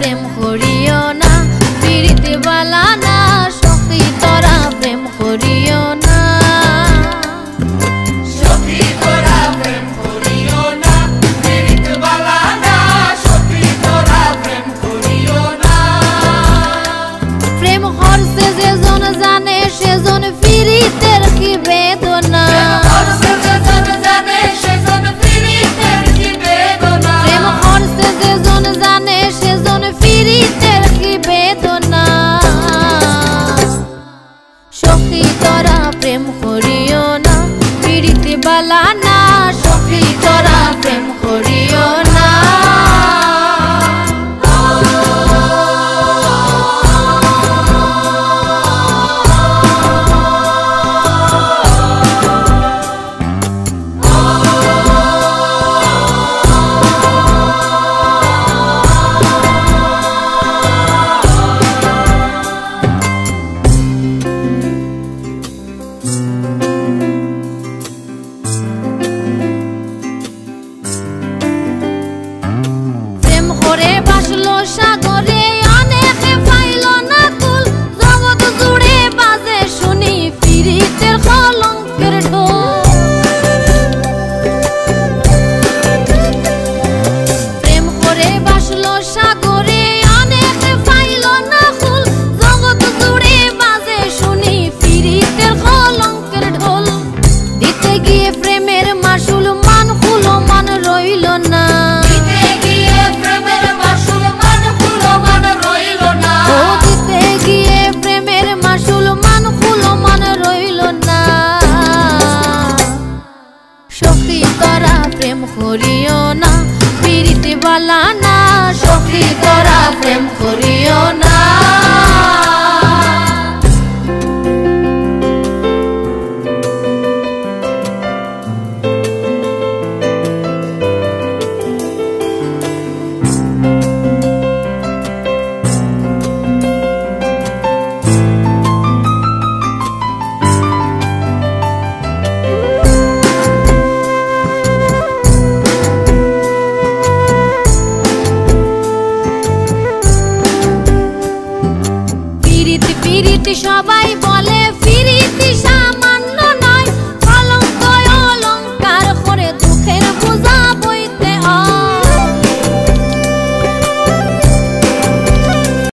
প্রেম করিও না, পিরিতি বালা না সখী তোরা প্রেম করিও না। সখী তোরা প্রেম করিও না, পিরিতি বালা না সখী তোরা প্রেম করিও না। প্রেম করছে যেজন জানে সেজন পিরিতের কি বেদনা, প্রেম করছে যেজন জানে সেজন পিরিতের কি বেদনা। সখী তোরা প্রেম করিও না, পিরিতি বালা না সখী তোরা প্রেম করিও না। প্রেম করে বাসলো সাগরে অনেকে পাইল না কুল, জগৎ জুড়ে বাজে শুনি পিরিতের কলঙ্কের ঢোল। প্রেম করে বাসলো সাগরে অনেকে পাইল না কুল, জগৎ জুড়ে বাজে শুনি পিরিতের কলঙ্কের ঢোল। দিতে গিয়ে প্রেমের মাসুল মান খুলো মান রইল না, সখী তোরা প্রেম করিও না, পিরিতি বালা না সখী তোরা প্রেম করিও না। পিরিতি সবাই বলে পিরিতি